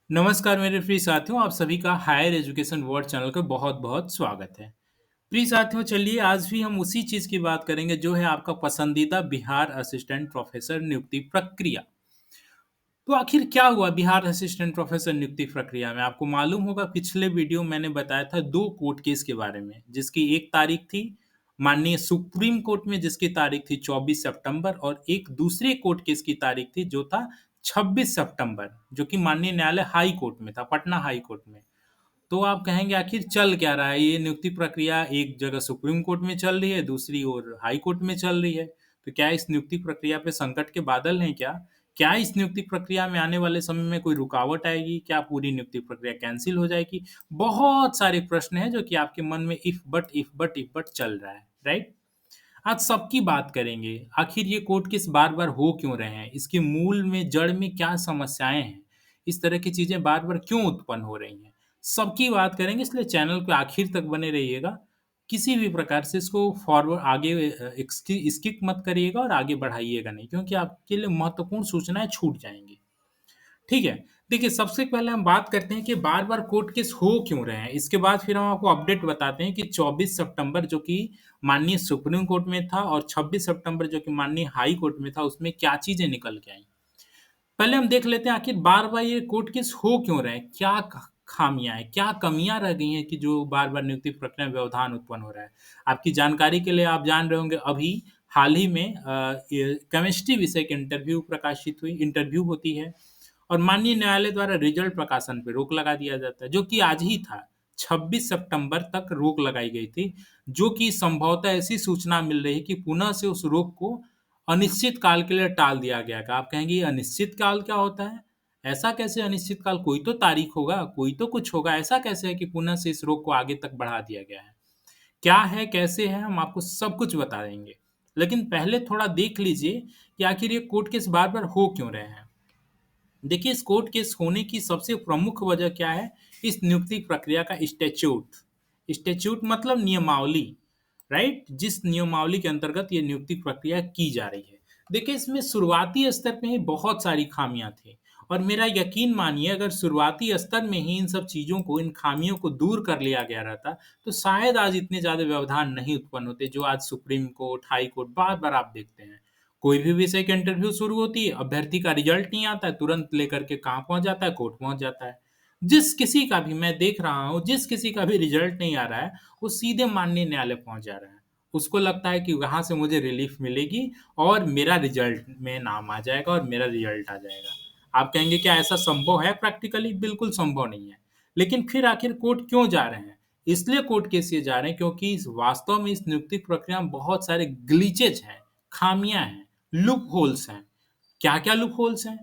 नमस्कार मेरे प्रिय साथियों, आप सभी का हायर एजुकेशन वर्ल्ड चैनल पे बहुत-बहुत स्वागत है। प्रिय साथियों, चलिए आज भी हम उसी चीज़ की बात करेंगे जो है आपका पसंदीदा बिहार असिस्टेंट प्रोफ़ेसर नियुक्ति प्रक्रिया। तो आखिर क्या हुआ बिहार असिस्टेंट प्रोफ़ेसर नियुक्ति प्रक्रिया में? आपको मालूम होगा पिछले वीडियो मैंने बताया था 2 कोर्ट केस के बारे में, जिसकी एक तारीख थी माननीय सुप्रीम कोर्ट में जिसकी तारीख थी 24 सितंबर और एक दूसरे कोर्ट केस की तारीख थी जो था 26 सितंबर, जो कि माननीय न्यायालय हाई कोर्ट में था, पटना हाई कोर्ट में। तो आप कहेंगे आखिर चल क्या रहा है? ये नियुक्ति प्रक्रिया एक जगह सुप्रीम कोर्ट में चल रही है, दूसरी ओर हाई कोर्ट में चल रही है। तो क्या इस नियुक्ति प्रक्रिया पे संकट के बादल हैं क्या? क्या इस नियुक्ति प्रक्रिया में आने वाले समय में कोई रुकावट आएगी? क्या पूरी नियुक्ति प्रक्रिया कैंसल हो जाएगी? बहुत सारे प्रश्न हैं जो कि आपके मन में if but, if but, if but चल रहा है, राइट? आज सबकी बात करेंगे। आखिर ये कोर्ट केस बार-बार हो क्यों रहे हैं? इसके मूल में, जड़ में क्या समस्याएँ हैं? इस तरह की चीज़ें बार-बार क्यों उत्पन्न हो रही हैं? सबकी बात करेंगे इसलिए चैनल पे आखिर तक बने रहिएगा। किसी भी प्रकार से इसको फॉरवर्ड आगे स्किप मत करिएगा और आगे बढ़ाइएगा नहीं क्योंकि आपके लिए महत्वपूर्ण सूचनाएँ छूट जाएँगी। ठीक है। देखिए, सबसे पहले हम बात करते हैं कि बार-बार कोर्ट केस हो क्यों रहे हैं? इसके बाद फिर हम आपको अपडेट बताते हैं कि 24 सितंबर जो कि माननीय सुप्रीम कोर्ट में था और 26 सितंबर जो कि माननीय हाई कोर्ट में था, उसमें क्या चीज़ें निकल के आईं। पहले हम देख लेते हैं आखिर बार-बार ये कोर्ट केस हो क्यों रहे हैं? क्या ख खामियाँ हैं? क्या कमियाँ रह गई हैं कि जो बार-बार नियुक्ति प्रक्रिया में व्यवधान उत्पन्न हो रहा है? आपकी जानकारी के लिए आप जान रहे होंगे अभी हाल ही में ये केमिस्ट्री विषय की इंटरव्यू होती है और माननीय न्यायालय द्वारा रिजल्ट प्रकाशन पे रोक लगा दिया जाता है, जो कि आज ही था। 26 सितंबर तक रोक लगाई गई थी, जो कि संभवतः ऐसी सूचना मिल रही है कि पुनः से उस रोक को अनिश्चित काल के लिए टाल दिया गया है। आप कहेंगे ये अनिश्चित काल क्या होता है? ऐसा कैसे अनिश्चित काल? कोई तो तारीख होगा, कोई तो कुछ होगा, ऐसा कैसे है कि पुनः से इस रोक को आगे तक बढ़ा दिया गया है? क्या है, कैसे है, हम आपको सब कुछ बता देंगे। लेकिन पहले थोड़ा देख लीजिए कि आखिर ये कोर्ट केस बार-बार हो क्यों रहे हैं? देखिए, इस कोर्ट केस होने की सबसे प्रमुख वजह क्या है? इस नियुक्ति प्रक्रिया का स्टैच्यूट। स्टैच्यूट मतलब नियमावली, राइट? जिस नियमावली के अंतर्गत ये नियुक्ति प्रक्रिया की जा रही है। देखिए, इसमें शुरुआती स्तर पे ही बहुत सारी खामियाँ थी और मेरा यकीन मानिए अगर शुरुआती स्तर में ही इन सब चीज़ों को, इन खामियों को दूर कर लिया गया रहता, तो शायद आज इतने ज़्यादा व्यवधान नहीं उत्पन्न होते, जो आज सुप्रीम कोर्ट, हाई कोर्ट बार-बार आप देखते हैं। कोई भी विषय की इंटरव्यू शुरू होती है, अभ्यर्थी का रिजल्ट नहीं आता है, तुरंत लेकर के कहाँ पहुँच जाता है, कोर्ट पहुँच जाता है। जिस किसी का भी मैं देख रहा हूँ, जिस किसी का भी रिजल्ट नहीं आ रहा है, वो सीधे माननीय न्यायालय पहुँच जा रहा है। उसको लगता है कि वहाँ से मुझे रिलीफ़ मिलेगी और मेरा रिजल्ट में नाम आ जाएगा और मेरा रिजल्ट आ जाएगा। आप कहेंगे क्या ऐसा संभव है प्रैक्टिकली? बिल्कुल संभव नहीं है। लेकिन फिर आखिर कोर्ट क्यों जा रहे हैं? इसलिए कोर्ट केस ये जा रहे हैं क्योंकि इस वास्तव में इस नियुक्ति प्रक्रिया में बहुत सारे ग्लिचेज़ हैं, खामियाँ हैं। लूप होल्स हैं। क्या-क्या लूप होल्स हैं?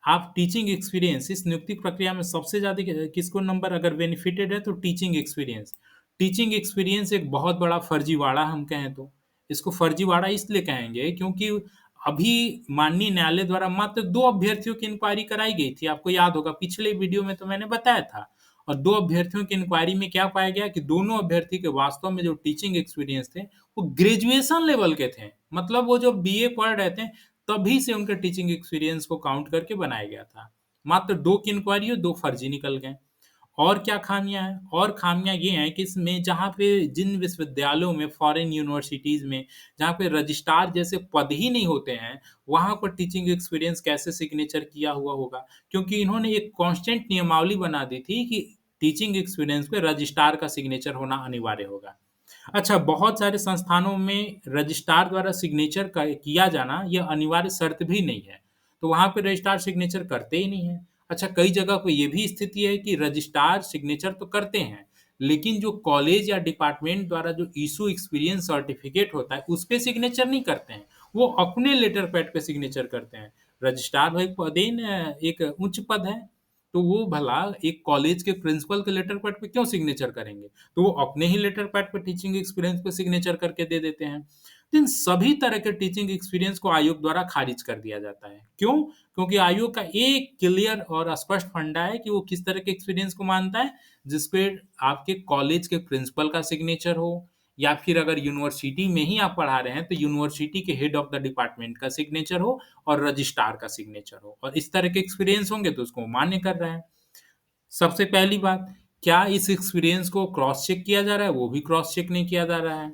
आप टीचिंग एक्सपीरियंस इस नियुक्ति प्रक्रिया में सबसे ज़्यादा किसको नंबर अगर बेनिफिटेड है तो टीचिंग एक्सपीरियंस। टीचिंग एक्सपीरियंस एक बहुत बड़ा फर्जीवाड़ा हम कहें तो। इसको फर्जीवाड़ा इसलिए कहेंगे क्योंकि अभी माननीय न्यायालय द्वारा मात्र 2 अभ्यर्थियों की इंक्वायरी कराई गई थी। आपको याद होगा पिछले वीडियो में तो मैंने बताया था और 2 अभ्यर्थियों की इंक्वायरी में क्या पाया गया कि दोनों अभ्यर्थी के वास्तव में जो टीचिंग एक्सपीरियंस थे, वो ग्रेजुएशन लेवल के थे। मतलब वो जो बीए पढ़ रहे थे तभी से उनके टीचिंग एक्सपीरियंस को काउंट करके बनाया गया था। मात्र 2 की इंक्वायरी और 2 फर्जी निकल गए। और क्या खामियाँ हैं? और खामियाँ ये हैं कि इसमें जहाँ पे जिन विश्वविद्यालयों में, फ़ॉरेन यूनिवर्सिटीज़ में, जहाँ पे रजिस्ट्रार जैसे पद ही नहीं होते हैं, वहाँ पर टीचिंग एक्सपीरियंस कैसे सिग्नेचर किया हुआ होगा? क्योंकि इन्होंने एक कांस्टेंट नियमावली बना दी थी कि टीचिंग एक्सपीरियंस पे रजिस्ट्रार का सिग्नेचर होना अनिवार्य होगा। अच्छा, बहुत सारे संस्थानों में रजिस्ट्रार द्वारा सिग्नेचर किया जाना यह अनिवार्य शर्त भी नहीं है। तो वहाँ पे रजिस्ट्रार सिग्नेचर करते ही नहीं हैं। अच्छा, कई जगह पे ये भी स्थिति है कि रजिस्ट्रार सिग्नेचर तो करते हैं, लेकिन जो कॉलेज या डिपार्टमेंट द्वारा जो इश्यू एक्सपीरियंस सर्टिफिकेट होता है, उसपे सिग्नेचर नहीं करते हैं। वो अपने लेटर पैड पे सिग्नेचर करते हैं। रजिस्ट्रार भाई पदेन एक उच्च पद है, तो वो भला एक कॉलेज के प्रिंसिपल के लेटर पैड पे क्यों सिग्नेचर करेंगे? तो वो अपने ही लेटर पैड पे टीचिंग एक्सपीरियंस पे सिग्नेचर करके दे देते हैं। तो इन सभी तरह के टीचिंग एक्सपीरियंस को आयोग द्वारा खारिज कर दिया जाता है। क्यों? क्योंकि आयोग का एक क्लियर और स्पष्ट फंडा है कि वो किस तरह के एक्सपीरियंस को मानता है, जिसपे आपके कॉलेज के प्रिंसिपल का सिग्नेचर हो या फिर अगर यूनिवर्सिटी में ही आप पढ़ा रहे हैं, तो यूनिवर्सिटी के हेड ऑफ द डिपार्टमेंट का सिग्नेचर हो और रजिस्ट्रार का सिग्नेचर हो और इस तरह के एक्सपीरियंस होंगे तो उसको मान्य कर रहे हैं। सबसे पहली बात, क्या इस एक्सपीरियंस को क्रॉस चेक किया जा रहा है? वो भी क्रॉस चेक नहीं किया जा रहा है।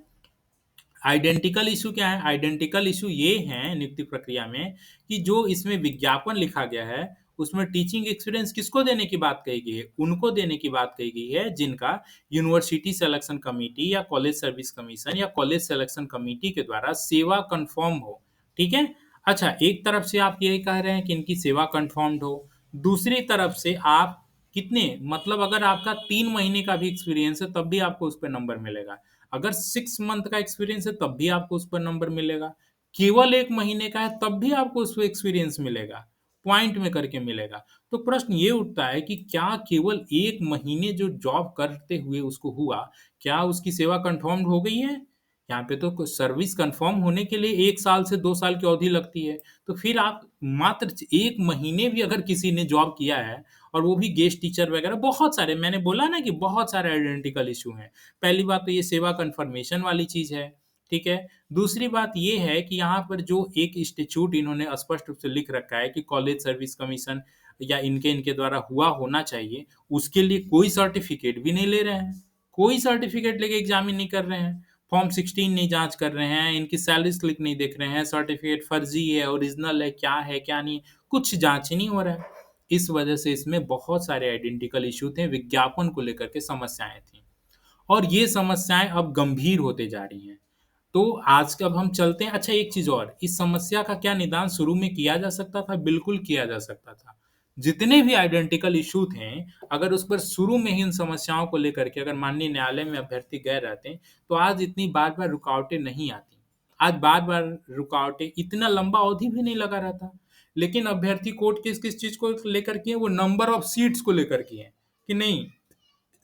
आइडेंटिकल इशू क्या है? आइडेंटिकल इशू ये है नियुक्ति प्रक्रिया में कि जो इसमें विज्ञापन लिखा गया है, उसमें टीचिंग एक्सपीरियंस किसको देने की बात कही गई है? उनको देने की बात कही गई है जिनका यूनिवर्सिटी सिलेक्शन कमिटी या कॉलेज सर्विस कमीशन या कॉलेज सिलेक्शन कमिटी के द्वारा सेवा कंफर्म हो। ठीक है? अच्छा, एक तरफ से आप ये कह रहे हैं कि इनकी सेवा कंफर्म्ड हो, दूसरी तरफ से आप कितने, मतलब अगर आपका 3 महीने का भी एक्सपीरियंस है तब भी आपको उस पे नंबर मिलेगा। अगर 6 मंथ का एक्सपीरियंस है तब भी आपको उस पर नंबर मिलेगा। केवल 1 महीने का है तब भी आपको उस पे एक्सपीरियंस मिलेगा, पॉइंट में करके मिलेगा। तो प्रश्न ये उठता है कि क्या केवल 1 महीने जो जॉब करते हुए उसको हुआ, क्या उसकी सेवा कन्फर्म्ड हो गई है? यहाँ पे तो सर्विस कन्फर्म होने के लिए 1 साल से 2 साल की अवधि लगती है। तो फिर आप मात्र 1 महीने भी अगर किसी ने जॉब किया है और वो भी गेस्ट टीचर वगैरह, बहुत सारे, मैंने बोला ना कि बहुत सारे आइडेंटिकल इश्यू हैं। पहली बात तो ये सेवा कन्फर्मेशन वाली चीज़ है, ठीक है? दूसरी बात ये है कि यहाँ पर जो एक इंस्टीट्यूट इन्होंने स्पष्ट रूप से लिख रखा है कि कॉलेज सर्विस कमीशन या इनके द्वारा हुआ होना चाहिए, उसके लिए कोई सर्टिफ़िकेट भी नहीं ले रहे हैं। कोई सर्टिफ़िकेट लेके एग्ज़ामिन नहीं कर रहे हैं, फॉर्म 16 नहीं जाँच कर रहे हैं, इनकी सैलरी स्लिप नहीं देख रहे हैं, सर्टिफ़िकेट फर्ज़ी है, ओरिजिनल है, क्या नहीं है, कुछ जाँच ही नहीं हो रहा है। इस वजह से इसमें बहुत सारे आइडेंटिकल इश्यू थे, विज्ञापन को लेकर के समस्याएँ थीं। और ये समस्याएँ अब गंभीर होते जा रही हैं। तो आज का अब हम चलते हैं, अच्छा एक चीज़ और, इस समस्या का क्या निदान शुरू में किया जा सकता था? बिल्कुल किया जा सकता था। जितने भी आइडेंटिकल इश्यू थे, अगर उस पर शुरू में ही इन समस्याओं को लेकर के अगर माननीय न्यायालय में अभ्यर्थी गए रहते, तो आज इतनी बार-बार रुकावटें नहीं आती। आज बार-बार रुकावटें, इतना लंबा अवधि भी नहीं लगा रहता। लेकिन अभ्यर्थी कोर्ट केस किस चीज़ को लेकर किए? वो नंबर ऑफ सीट्स को लेकर किए हैं, कि नहीं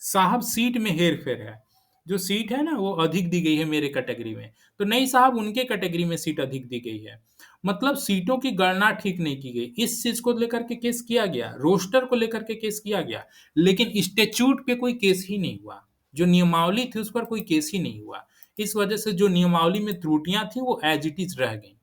साहब सीट में हेर-फेर है। जो सीट है ना वो अधिक दी गई है मेरे कैटेगरी में, तो नहीं साहब उनके कैटेगरी में सीट अधिक दी गई है। मतलब सीटों की गणना ठीक नहीं की गई। इस चीज़ को लेकर के केस किया गया, रोस्टर को लेकर के केस किया गया, लेकिन स्टैच्यूट पे कोई केस ही नहीं हुआ। जो नियमावली थी उस पर कोई केस ही नहीं हुआ। इस वजह से जो नियमावली में त्रुटियाँ थी वो एज़ इट इज़ रह गईं।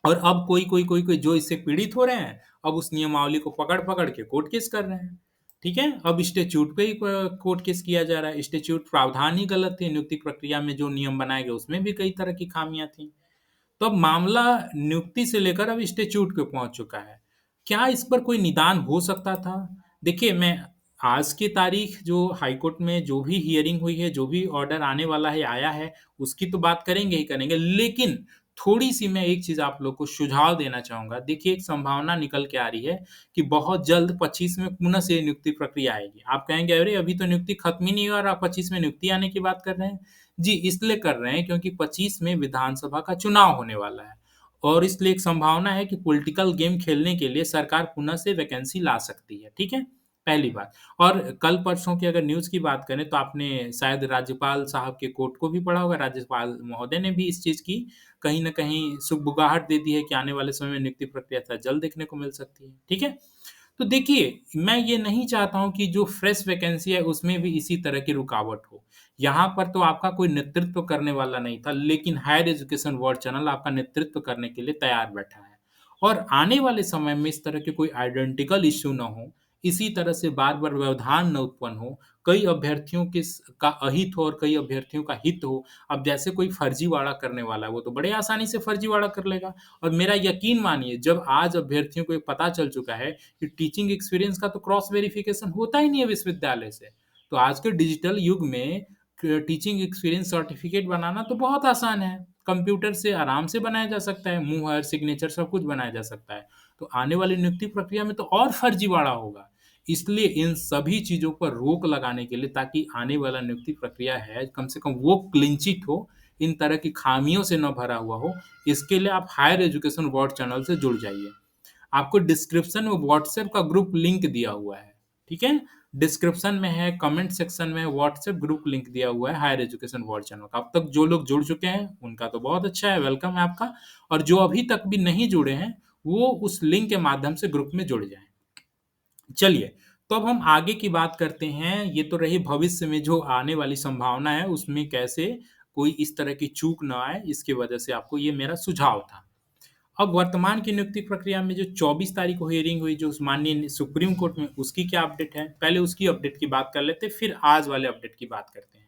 और अब कोई जो इससे पीड़ित हो रहे हैं, अब उस नियमावली को पकड़-पकड़ के कोर्ट केस कर रहे हैं। ठीक है? अब स्टैच्यूट पे ही कोर्ट केस किया जा रहा है। स्टैच्यूट प्रावधान ही गलत थे, नियुक्ति प्रक्रिया में जो नियम बनाए गए उसमें भी कई तरह की खामियाँ थीं। तो अब मामला नियुक्ति से लेकर अब इंस्टीट्यूट पे पहुँच चुका है। क्या इस पर कोई निदान हो सकता था? देखिए, मैं आज की तारीख जो हाई कोर्ट में जो भी हियरिंग हुई है, जो भी ऑर्डर आने वाला है, आया है, उसकी तो बात करेंगे ही करेंगे। लेकिन थोड़ी-सी मैं एक चीज़ आप लोग को सुझाव देना चाहूँगा। देखिए, एक संभावना निकल के आ रही है कि बहुत जल्द 25 में पुनः से नियुक्ति प्रक्रिया आएगी। आप कहेंगे, "अरे! अभी तो नियुक्ति खत्म ही नहीं हुआ और आप 25 में नियुक्ति आने की बात कर रहे हैं।" जी, इसलिए कर रहे हैं क्योंकि 25 में विधानसभा का चुनाव होने वाला है और इसलिए एक संभावना है कि पॉलिटिकल गेम खेलने के लिए सरकार पुनः से वैकेंसी ला सकती है, ठीक है? पहली बात। और कल-परसों की अगर न्यूज़ की बात करें तो आपने शायद राज्यपाल साहब के कोट को भी पढ़ा होगा, राज्यपाल महोदय ने भी इस चीज़ की कहीं न कहीं सुगबुगाहट दे दी है कि आने वाले समय में नियुक्ति प्रक्रिया शायद जल्द देखने को मिल सकती है, ठीक है? तो देखिए, मैं ये नहीं चाहता हूँ कि जो फ्रेश वैकेंसी है उसमें भी इसी तरह की रुकावट हो। यहाँ पर तो आपका कोई नेतृत्व करने वाला नहीं था, लेकिन हायर एजुकेशन वर्ल्ड चैनल आपका नेतृत्व करने के लिए तैयार बैठा है। और आने वाले समय में इस तरह के कोई आइडेंटिकल इश्यू ना हो, इसी तरह से बार-बार व्यवधान ना उत्पन्न हो, कई अभ्यर्थियों के का अहित हो और कई अभ्यर्थियों का हित हो। अब जैसे कोई फर्जीवाड़ा करने वाला है, वो तो बड़े आसानी से फर्जीवाड़ा कर लेगा और मेरा यकीन मानिए जब आज अभ्यर्थियों को ये पता चल चुका है कि टीचिंग एक्सपीरियंस का तो क्रॉस वेरिफिकेशन होता ही नहीं है विश्वविद्यालय से। तो आज के डिजिटल युग में टीचिंग एक्सपीरियंस सर्टिफिकेट बनाना तो बहुत आसान है। कंप्यूटर से आराम से बनाया जा सकता है, मुहर, सिग्नेचर सब कुछ बनाया जा सकता है। तो आने वाली नियुक्ति प्रक्रिया में तो और फर्जीवाड़ा होगा। इसलिए इन सभी चीज़ों पर रोक लगाने के लिए ताकि आने वाला नियुक्ति प्रक्रिया है, कम से कम वो क्लीन चिट हो, इन तरह की खामियों से न भरा हुआ हो, इसके लिए आप हायर एजुकेशन वर्ल्ड चैनल से जुड़ जाइए। आपको डिस्क्रिप्शन में व्हाट्सएप का ग्रुप लिंक दिया हुआ है, ठीक है? डिस्क्रिप्शन में है, कमेंट सेक्शन में व्हाट्सएप ग्रुप लिंक दिया हुआ है हायर एजुकेशन वर्ल्ड चैनल का। अब तक जो लोग जुड़ चुके हैं, उनका तो बहुत अच्छा है, वेलकम है आपका और जो अभी तक भी नहीं जुड़े हैं, वो उस लिंक के माध्यम से ग्रुप में जुड़ जाएँ। चलिए, तो अब हम आगे की बात करते हैं। ये तो रही भविष्य में जो आने वाली संभावना है, उसमें कैसे कोई इस तरह की चूक ना आए, इसकी वजह से आपको ये मेरा सुझाव था। अब वर्तमान की नियुक्ति प्रक्रिया में जो 24 तारीख को हियरिंग हुई, जो माननीय सुप्रीम कोर्ट में, उसकी क्या अपडेट है? पहले उसकी अपडेट की बात कर लेते हैं, फिर आज वाले अपडेट की बात करते हैं।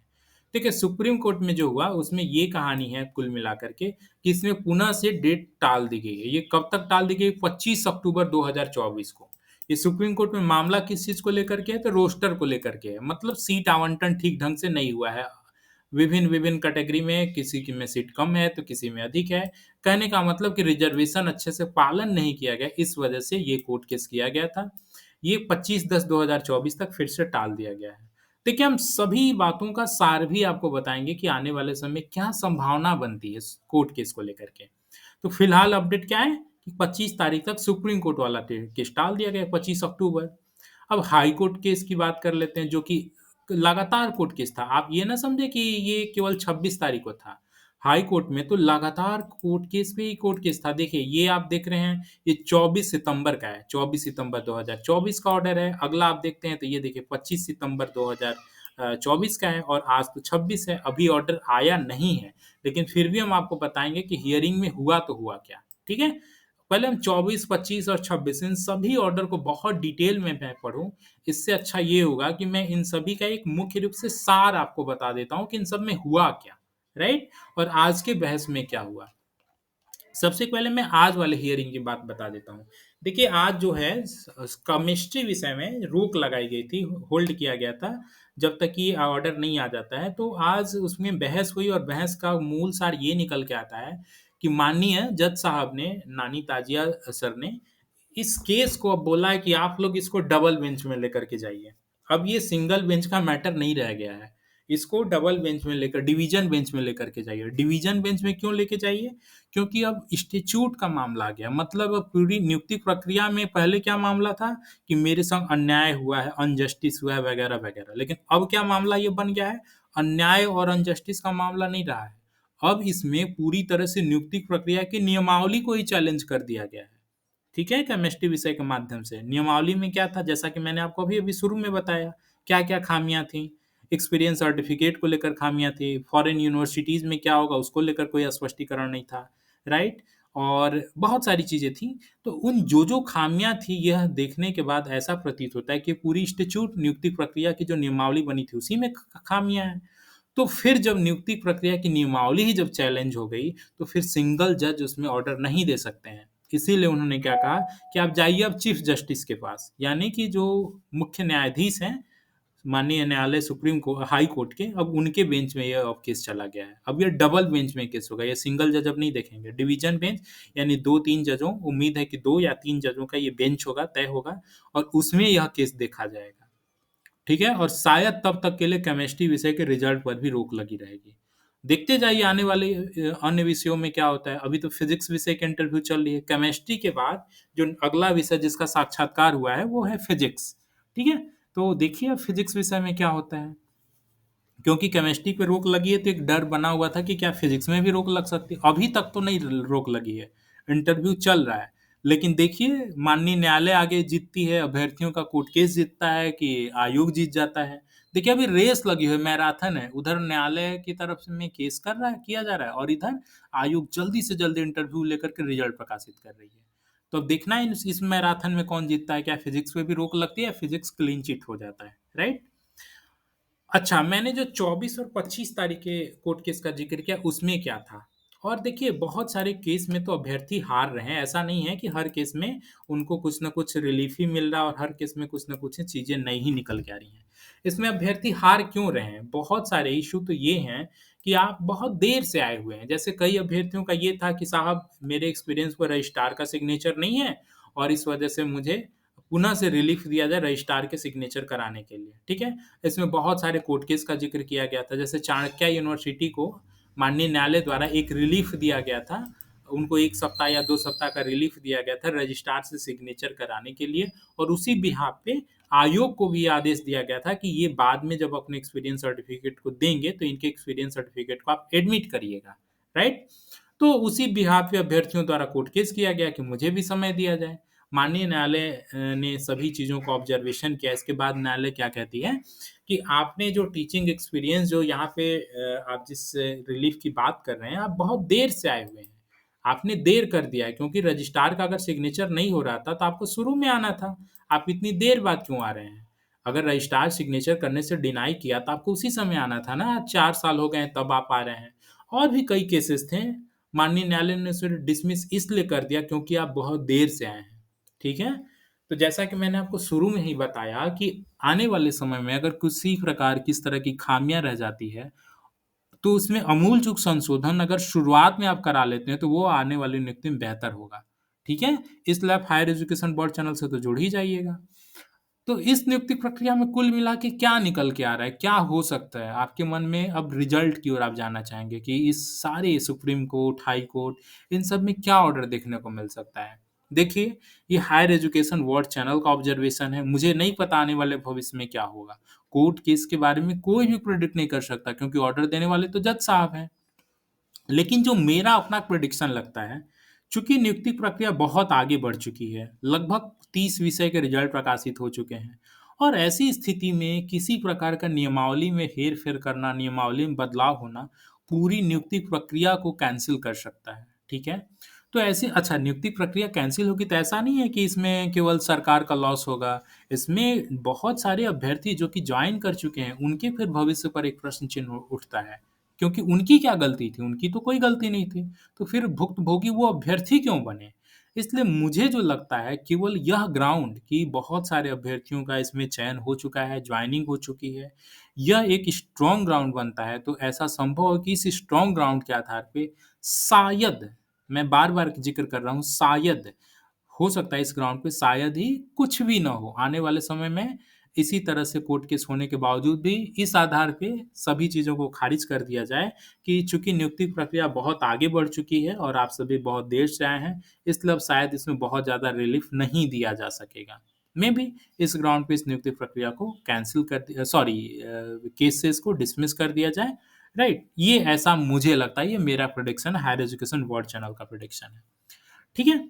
देखिए, सुप्रीम कोर्ट में जो हुआ, उसमें ये कहानी है कुल मिलाकर के कि इसमें पुनः से डेट टाल दी गई है। ये कब तक टाल दी गई? 25 अक्टूबर 2024 को। ये सुप्रीम कोर्ट में मामला किस चीज़ को लेकर के है? तो रोस्टर को लेकर के है। मतलब सीट आवंटन ठीक ढंग से नहीं हुआ है। विभिन्न-विभिन्न कैटेगरी में किसी की में सीट कम है, तो किसी में अधिक है। कहने का मतलब कि रिज़र्वेशन अच्छे से पालन नहीं किया गया, इस वजह से ये कोर्ट केस किया गया था। ये 25/10/2024 तक फिर से टाल दिया गया है। देखिए, हम सभी बातों का सार भी आपको बताएँगे कि आने वाले समय में क्या संभावना बनती है इस कोर्ट केस को लेकर के। तो फिलहाल अपडेट क्या है कि 25 तारीख तक सुप्रीम कोर्ट वाला केस टाल दिया गया है, 25 अक्टूबर। अब हाई कोर्ट केस की बात कर लेते हैं, जो कि लगातार कोर्ट केस था। आप ये ना समझे कि ये केवल 26 तारीख को था। हाई कोर्ट में तो लगातार कोर्ट केस पे ही कोर्ट केस था। देखिए, ये आप देख रहे हैं, ये 24 सितंबर का है, 24 सितंबर 2024 का ऑर्डर है। अगला आप देखते हैं तो ये देखिए 25 सितंबर 2024 का है, और आज तो 26 है, अभी ऑर्डर आया नहीं है। लेकिन फिर भी हम आपको बताएँगे कि हियरिंग में हुआ तो हुआ क्या, ठीक है? पहले हम 24, 25 और 26 इन सभी ऑर्डर को बहुत डिटेल में मैं पढ़ूँ, इससे अच्छा ये होगा कि मैं इन सभी का एक मुख्य रूप से सार आपको बता देता हूँ कि इन सब में हुआ क्या, राइट? और आज के बहस में क्या हुआ। सबसे पहले मैं आज वाले हियरिंग की बात बता देता हूँ। देखिए, आज जो है केमिस्ट्री विषय में रोक लगाई गई थी, होल्ड किया गया था, जब तक कि ऑर्डर नहीं आ जाता है। तो आज उसमें बहस हुई, और बहस का मूल सार ये निकल के आता है कि माननीय जज साहब ने, नानी ताजिया सर ने, इस केस को अब बोला है कि आप लोग इसको डबल बेंच में लेकर के जाइए। अब ये सिंगल बेंच का मैटर नहीं रह गया है। इसको डबल बेंच में लेकर, डिवीज़न बेंच में लेकर के जाइए। डिवीज़न बेंच में क्यों लेके जाइए? क्योंकि अब स्टैट्यूट का मामला आ गया। मतलब अब पूरी नियुक्ति प्रक्रिया में पहले क्या मामला था कि मेरे संग अन्याय हुआ है, अनजस्टिस हुआ है, वगैरह-वगैरह। लेकिन अब क्या मामला ये बन गया है? अन्याय और अनजस्टिस का मामला नहीं रहा है। अब इसमें पूरी तरह से नियुक्ति प्रक्रिया की नियमावली को ही चैलेंज कर दिया गया है। ठीक है? केमिस्ट्री विषय के माध्यम से। नियमावली में क्या था, जैसा कि मैंने आपको अभी-अभी शुरू में बताया, क्या-क्या खामियाँ थीं। एक्सपीरियंस सर्टिफ़िकेट को लेकर खामियाँ थी, फॉरेन यूनिवर्सिटीज़ में क्या होगा उसको लेकर कोई स्पष्टीकरण नहीं था, राइट? और बहुत सारी चीज़ें थीं। तो उन जो-जो खामियाँ थी, यह देखने के बाद ऐसा प्रतीत होता है कि पूरी इंस्टीट्यूट नियुक्ति प्रक्रिया की जो नियमावली बनी थी, उसी में ख खामियाँ हैं। तो फिर जब नियुक्ति प्रक्रिया की नियमावली ही जब चैलेंज हो गई, तो फिर सिंगल जज उसमें ऑर्डर नहीं दे सकते हैं। इसीलिए उन्होंने क्या कहा कि आप जाइए अब चीफ जस्टिस के पास, यानी कि जो मुख्य न्यायाधीश हैं, माननीय न्यायालय सुप्रीम को हाई कोर्ट के, अब उनके बेंच में ये अब केस चला गया है। अब ये डबल बेंच में केस होगा, ये सिंगल जज अब नहीं देखेंगे। डिवीज़न बेंच, यानी 2-3 जजों, उम्मीद है कि 2 या 3 जजों का ये बेंच होगा, तय होगा, और उसमें यह केस देखा जाएगा। ठीक है? और शायद तब तक के लिए केमिस्ट्री विषय के रिजल्ट पर भी रोक लगी रहेगी। देखते जाइए आने वाले अन्य विषयों में क्या होता है। अभी तो फिज़िक्स विषय की इंटरव्यू चल रही है। केमिस्ट्री के बाद जो अगला विषय जिसका साक्षात्कार हुआ है, वो है फिज़िक्स। ठीक है? तो देखिए अब फिज़िक्स विषय में क्या होता है। क्योंकि केमिस्ट्री पे रोक लगी है, तो एक डर बना हुआ था कि क्या फिजिक्स में भी रोक लग सकती है। अभी तक तो नहीं रोक लगी है, इंटरव्यू चल रहा है। लेकिन देखिए, माननीय न्यायालय आगे जीतती है, अभ्यर्थियों का कोर्ट केस जीतता है कि आयोग जीत जाता है। देखिए, अभी रेस लगी हुई है, मैराथन है। उधर न्यायालय की तरफ से में केस किया जा रहा है, और इधर आयोग जल्दी से जल्दी इंटरव्यू लेकर के रिजल्ट प्रकाशित कर रही है। तो अब देखना है इस मैराथन में कौन जीतता है। क्या फिजिक्स पे भी रोक लगती है, या फिजिक्स क्लीन चिट हो जाता है, राइट? अच्छा, मैंने जो 24 और 25 तारीख के कोर्ट केस का ज़िक्र किया, उसमें क्या था? और देखिए, बहुत सारे केस में तो अभ्यर्थी हार रहे हैं। ऐसा नहीं है कि हर केस में उनको कुछ न कुछ रिलीफ़ ही मिल रहा है, और हर केस में कुछ न कुछ चीज़ें नई ही निकल के आ रही हैं। इसमें अभ्यर्थी हार क्यों रहे हैं? बहुत सारे इश्यू तो ये हैं कि आप बहुत देर से आए हुए हैं। जैसे कई अभ्यर्थियों का ये था कि साहब, मेरे एक्सपीरियंस पर रजिस्ट्रार का सिग्नेचर नहीं है, और इस वजह से मुझे पुनः से रिलीफ़ दिया जाए रजिस्ट्रार के सिग्नेचर कराने के लिए, ठीक है? इसमें बहुत सारे कोर्ट केस का ज़िक्र किया गया था। जैसे चाणक्य यूनिवर्सिटी को माननीय न्यायालय द्वारा एक रिलीफ़ दिया गया था। उनको 1 सप्ताह या 2 सप्ताह का रिलीफ़ दिया गया था रजिस्ट्रार से सिग्नेचर कराने के लिए, और उसी बिहाफ़ पे आयोग को भी आदेश दिया गया था कि ये बाद में जब अपने एक्सपीरियंस सर्टिफ़िकेट को देंगे, तो इनके एक्सपीरियंस सर्टिफ़िकेट को आप एडमिट करिएगा, राइट? तो उसी बिहाफ़ पे अभ्यर्थियों द्वारा कोर्ट केस किया गया कि मुझे भी समय दिया जाए। माननीय न्यायालय ने सभी चीज़ों को ऑब्जर्वेशन किया। इसके बाद न्यायालय क्या कहती है कि आपने जो टीचिंग एक्सपीरियंस जो यहाँ पे आप जिस रिलीफ़ की बात कर रहे हैं, आप बहुत देर से आए हुए हैं। आपने देर कर दिया है क्योंकि रजिस्ट्रार का अगर सिग्नेचर नहीं हो रहा था तो आपको शुरू में आना था। आप इतनी देर बाद क्यों आ रहे हैं? अगर रजिस्ट्रार सिग्नेचर करने से डिनाई किया तो आपको उसी समय आना था ना। 4 साल हो गए हैं तब आप आ रहे हैं। और भी कई केसेस थे। माननीय न्यायालय ने उसे डिसमिस इसलिए कर दिया क्योंकि आप बहुत देर से आए हैं। ठीक है? तो जैसा कि मैंने आपको शुरू में ही बताया कि आने वाले समय में अगर किसी प्रकार की इस तरह की खामियाँ रह जाती है, तो उसमें आमूल-चूल संशोधन अगर शुरुआत में आप करा लेते हैं, तो वो आने वाली नियुक्ति में बेहतर होगा। ठीक है? इसलिए आप हायर एजुकेशन बोर्ड चैनल से तो जुड़ ही जाइएगा। तो इस नियुक्ति प्रक्रिया में कुल मिला के क्या निकल के आ रहा है? क्या हो सकता है? आपके मन में अब रिजल्ट की ओर आप जानना चाहेंगे कि इस सारे सुप्रीम कोर्ट, हाई कोर्ट इन सब में क्या ऑर्डर देखने को मिल सकता है? देखिए, ये हायर एजुकेशन वर्ल्ड चैनल का ऑब्जर्वेशन है। मुझे नहीं पता आने वाले भविष्य में क्या होगा। कोर्ट केस के बारे में कोई भी प्रेडिक्ट नहीं कर सकता क्योंकि ऑर्डर देने वाले तो जज साहब हैं। लेकिन जो मेरा अपना प्रेडिक्शन लगता है, चूँकि नियुक्ति प्रक्रिया बहुत आगे बढ़ चुकी है, लगभग 30 विषय के रिजल्ट प्रकाशित हो चुके हैं और ऐसी स्थिति में किसी प्रकार का नियमावली में हेर-फेर करना, नियमावली में बदलाव होना, पूरी नियुक्ति प्रक्रिया को कैंसल कर सकता है, ठीक है? तो ऐसी अच्छा नियुक्ति प्रक्रिया कैंसल होगी तो ऐसा नहीं है कि इसमें केवल सरकार का लॉस होगा, इसमें बहुत सारे अभ्यर्थी जो कि जॉइन कर चुके हैं, उनके फिर भविष्य पर एक प्रश्न चिन्ह उठता है। क्योंकि उनकी क्या गलती थी? उनकी तो कोई गलती नहीं थी। तो फिर भुक्तभोगी वो अभ्यर्थी क्यों बने? इसलिए मुझे जो लगता है केवल यह ग्राउंड कि बहुत सारे अभ्यर्थियों का इसमें चयन हो चुका है, जॉइनिंग हो चुकी है, यह एक स्ट्रॉन्ग ग्राउंड बनता है। तो ऐसा संभव है कि इस स्ट्रॉन्ग ग्राउंड के आधार पे शायद, मैं बार-बार ज़िक्र कर रहा हूँ शायद, हो सकता है इस ग्राउंड पे शायद ही कुछ भी ना हो। आने वाले समय में इसी तरह से कोर्ट केस होने के बावजूद भी इस आधार पे सभी चीज़ों को खारिज कर दिया जाए कि चूँकि नियुक्ति प्रक्रिया बहुत आगे बढ़ चुकी है और आप सभी बहुत देर से आए हैं, इसलिए अब शायद इसमें बहुत ज़्यादा रिलीफ़ नहीं दिया जा सकेगा। मेबी इस ग्राउंड पे इस नियुक्ति प्रक्रिया को कैंसल कर दिया केसेस को डिसमिस कर दिया जाए, राइट? ये ऐसा मुझे लगता है, ये मेरा प्रेडिक्शन है, हायर एजुकेशन वर्ल्ड चैनल का प्रेडिक्शन है। ठीक है?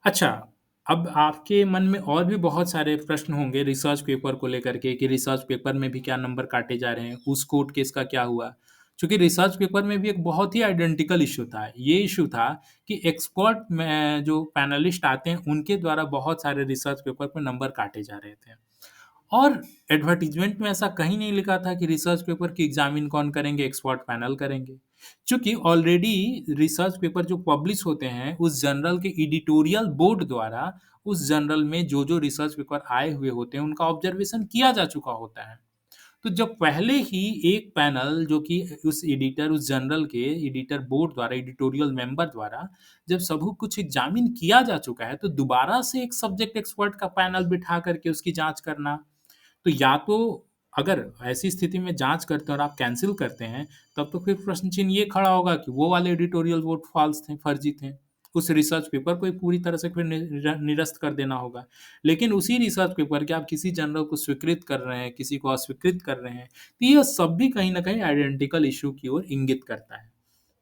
अच्छा, अब आपके मन में और भी बहुत सारे प्रश्न होंगे रिसर्च पेपर को लेकर के कि रिसर्च पेपर में भी क्या नंबर काटे जा रहे हैं, उस कोर्ट केस का क्या हुआ? चूँकि रिसर्च पेपर में भी एक बहुत ही आइडेंटिकल इश्यू था। ये इश्यू था कि एक्सपर्ट में जो पैनलिस्ट आते हैं, उनके द्वारा बहुत सारे रिसर्च पेपर पे नंबर काटे जा रहे थे। और एडवर्टाइज़मेंट में ऐसा कहीं नहीं लिखा था कि रिसर्च पेपर की एग्ज़ामिन कौन करेंगे, एक्सपर्ट पैनल करेंगे। चूँकि ऑलरेडी रिसर्च पेपर जो पब्लिश होते हैं, उस जर्नल के एडिटोरियल बोर्ड द्वारा उस जर्नल में जो-जो रिसर्च पेपर आए हुए होते हैं, उनका ऑब्ज़र्वेशन किया जा चुका होता है। तो जब पहले ही एक पैनल जो कि उस जर्नल के एडिटर बोर्ड द्वारा, एडिटोरियल मेंबर द्वारा जब सब कुछ एग्ज़ामिन किया जा चुका है, तो दोबारा से एक सब्जेक्ट एक्सपर्ट का पैनल बिठा कर के उसकी जाँच करना, तो या तो अगर ऐसी स्थिति में जाँच करते हैं और आप कैंसल करते हैं, तब तो फिर प्रश्न चिन्ह ये खड़ा होगा कि वो वाले एडिटोरियल वोट फ़ॉल्स थे, फर्जी थे। उस रिसर्च पेपर को ही पूरी तरह से फिर निरस्त कर देना होगा। लेकिन उसी रिसर्च पेपर के आप किसी जर्नल को स्वीकृत कर रहे हैं, किसी को अस्वीकृत कर रहे हैं, तो ये सब भी कहीं न कहीं आइडेंटिकल इश्यू की ओर इंगित करता है।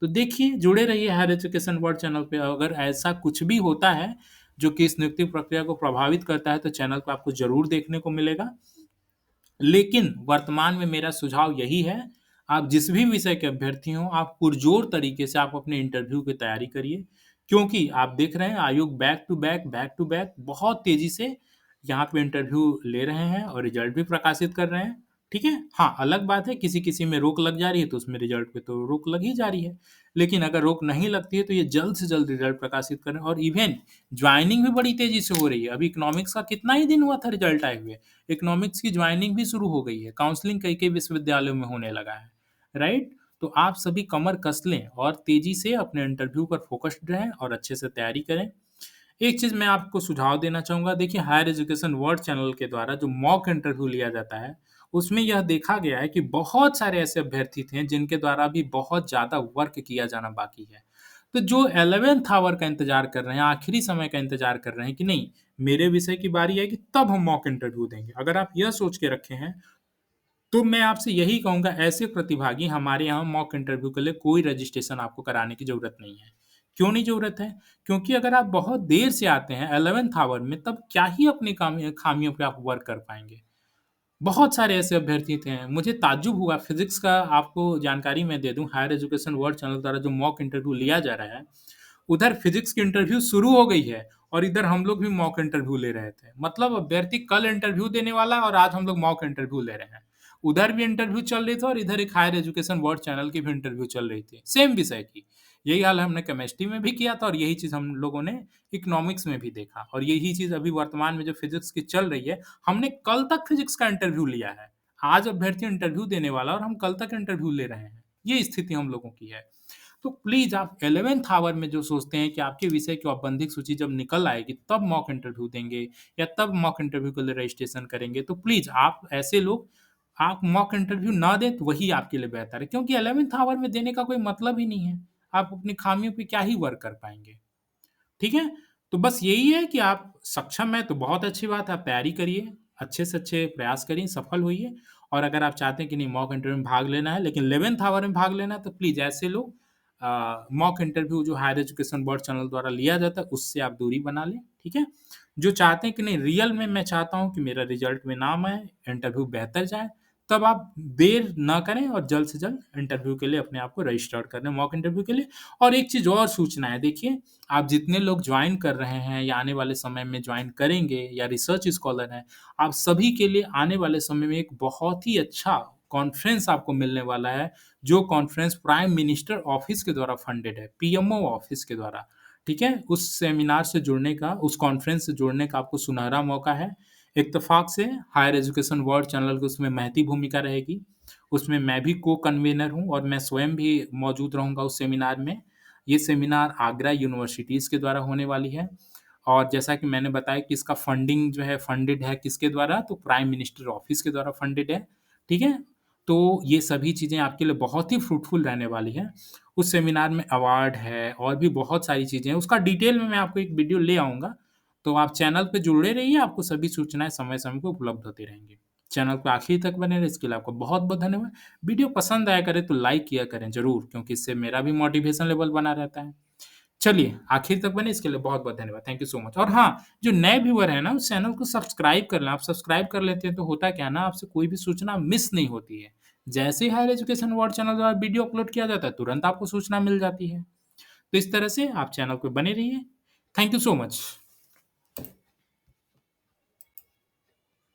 तो देखिए, जुड़े रहिए हायर एजुकेशन वर्ल्ड चैनल पे। अगर ऐसा कुछ भी होता है, जो कि इस नियुक्ति प्रक्रिया को प्रभावित करता है, तो चैनल पे आपको ज़रूर देखने को मिलेगा। लेकिन वर्तमान में मेरा सुझाव यही है, आप जिस भी विषय के अभ्यर्थी हों, आप पुरज़ोर तरीके से आप अपने इंटरव्यू की तैयारी करिए। क्योंकि आप देख रहे हैं आयोग बैक टू बैक बहुत तेज़ी से यहाँ पे इंटरव्यू ले रहे हैं और रिज़ल्ट भी प्रकाशित कर रहे हैं, ठीक है? हाँ, अलग बात है किसी-किसी में रोक लग जा रही है, तो उसमें रिज़ल्ट पे तो रोक लग ही जा रही है। लेकिन अगर रोक नहीं लगती है, तो ये जल्द से जल्द रिज़ल्ट प्रकाशित करें और इवेन जॉइनिंग भी बड़ी तेज़ी से हो रही है। अभी इकोनॉमिक्स का कितना ही दिन हुआ था रिज़ल्ट आए हुए। इकोनॉमिक्स की जॉइनिंग भी शुरू हो गई है, काउंसलिंग कई-कई विश्वविद्यालयों में होने लगा है, राइट? तो आप सभी कमर कस लें और तेज़ी से अपने इंटरव्यू पर फ़ोकस्ड रहें और अच्छे से तैयारी करें। एक चीज़ मैं आपको सुझाव देना चाहूँगा, देखिए हायर एजुकेशन वर्ल्ड चैनल के द्वारा जो मॉक इंटरव्यू लिया जाता है, उसमें यह देखा गया है कि बहुत सारे ऐसे अभ्यर्थी थे जिनके द्वारा अभी बहुत ज़्यादा वर्क किया जाना बाकी है। तो जो 11th आवर का इंतज़ार कर रहे हैं, आखिरी समय का इंतज़ार कर रहे हैं कि नहीं, मेरे विषय की बारी आएगी तब हम मॉक इंटरव्यू देंगे। अगर आप यह सोच के रखे हैं, तो मैं आपसे यही कहूँगा ऐसे प्रतिभागी हमारे यहाँ मॉक इंटरव्यू के लिए कोई रजिस्ट्रेशन आपको कराने की ज़रूरत नहीं है। क्यों नहीं ज़रूरत है? क्योंकि अगर आप बहुत देर से आते हैं 11th आवर में तब क्या ही अपनी खामियों पे आप वर्क कर पाएँगे? बहुत सारे ऐसे अभ्यर्थी थे। मुझे ताज्जुब हुआ फिज़िक्स का आपको जानकारी मैं दे दूँ हायर एजुकेशन वर्ल्ड चैनल द्वारा जो मॉक इंटरव्यू लिया जा रहा है, उधर फिजिक्स की इंटरव्यू शुरू हो गई है और इधर हम लोग भी मॉक इंटरव्यू ले रहे थे। मतलब अभ्यर्थी कल इंटरव्यू देने वाला है और आज हम लोग मॉक इंटरव्यू ले रहे हैं। उधर भी इंटरव्यू चल रही थी और इधर एक हायर एजुकेशन वर्ल्ड चैनल की भी इंटरव्यू चल रही थी, सेम विषय की। यही हाल हमने केमिस्ट्री में भी किया था और यही चीज़ हम लोगों ने इकोनॉमिक्स में भी देखा और यही चीज़ अभी वर्तमान में जो फिजिक्स की चल रही है, हमने कल तक फिजिक्स का इंटरव्यू लिया है। आज अभ्यर्थी इंटरव्यू देने वाला और हम कल तक इंटरव्यू ले रहे हैं। ये स्थिति हम लोगों की है। तो प्लीज़ आप 11th आवर में जो सोचते हैं कि आपके विषय की औपबंधिक सूची जब निकल आएगी तब मॉक इंटरव्यू देंगे या तब मॉक इंटरव्यू के लिए रजिस्ट्रेशन करेंगे, तो प्लीज़ आप ऐसे लोग आप मॉक इंटरव्यू ना दें तो वही आपके लिए बेहतर है, क्योंकि 11th आवर में देने का कोई मतलब ही नहीं है। आप अपनी खामियों पे क्या ही वर्क कर पाएँगे। ठीक है? तो बस यही है कि आप सक्षम हैं तो बहुत अच्छी बात है, आप तैयारी करिए, अच्छे से अच्छे प्रयास करिए, सफल होइए और अगर आप चाहते हैं कि नहीं मॉक इंटरव्यू में भाग लेना है लेकिन 11th आवर में भाग लेना है तो प्लीज़ ऐसे लोग मॉक इंटरव्यू जो हायर एजुकेशन बोर्ड चैनल द्वारा लिया जाता है उससे आप दूरी बना लें, ठीक है? जो चाहते हैं कि नहीं रियल में मैं चाहता हूँ कि मेरा रिज़ल्ट में नाम आए, इंटरव्यू बेहतर जाए, तब आप देर ना करें और जल्द से जल्द इंटरव्यू के लिए अपने आप को रजिस्टर्ड कर लें मॉक इंटरव्यू के लिए। और एक चीज़ और सूचना है, देखिए आप जितने लोग जॉइन कर रहे हैं या आने वाले समय में जॉइन करेंगे या रिसर्च स्कॉलर हैं, आप सभी के लिए आने वाले समय में एक बहुत ही अच्छा कॉन्फ्रेंस आपको मिलने वाला है, जो कॉन्फ्रेंस प्राइम मिनिस्टर ऑफिस के द्वारा फंडेड है, पीएमओ ऑफिस के द्वारा, ठीक है? उस सेमिनार से जुड़ने का, उस कॉन्फ्रेंस से जुड़ने का आपको सुनहरा मौका है। इत्तेफ़ाक से हायर एजुकेशन वर्ल्ड चैनल की उसमें महती भूमिका रहेगी। उसमें मैं भी को-कन्वीनर हूँ और मैं स्वयं भी मौजूद रहूँगा उस सेमिनार में। ये सेमिनार आगरा यूनिवर्सिटीज़ के द्वारा होने वाली है और जैसा कि मैंने बताया कि इसका फंडिंग जो है फंडेड है किसके द्वारा? तो प्राइम मिनिस्टर ऑफिस के द्वारा फंडेड है, ठीक है? तो ये सभी चीज़ें आपके लिए बहुत ही फ्रूटफुल रहने वाली हैं। उस सेमिनार में अवार्ड है और भी बहुत सारी चीज़ें हैं, उसका डिटेल में मैं आपको एक वीडियो ले आऊँगा, तो आप चैनल पे जुड़े रहिए, आपको सभी सूचनाएँ समय-समय पे उपलब्ध होती रहेंगी। चैनल पे आखिर तक बने रहें, इसके लिए आपका बहुत-बहुत धन्यवाद। वीडियो पसंद आया करे तो लाइक किया करें ज़रूर, क्योंकि इससे मेरा भी मोटिवेशन लेवल बना रहता है। चलिए, आखिर तक बने इसके लिए बहुत-बहुत धन्यवाद। Thank you so much. और हाँ, जो नए व्यूअर हैं ना, उस चैनल को सब्सक्राइब कर लें। आप सब्सक्राइब कर लेते हैं तो होता क्या है ना, आपसे कोई भी सूचना मिस नहीं होती है। जैसे ही हायर एजुकेशन अवार्ड चैनल द्वारा वीडियो अपलोड किया जाता है, तुरंत आपको सूचना मिल जाती है। तो इस तरह से आप चैनल पे बने रहिए। Thank you so much.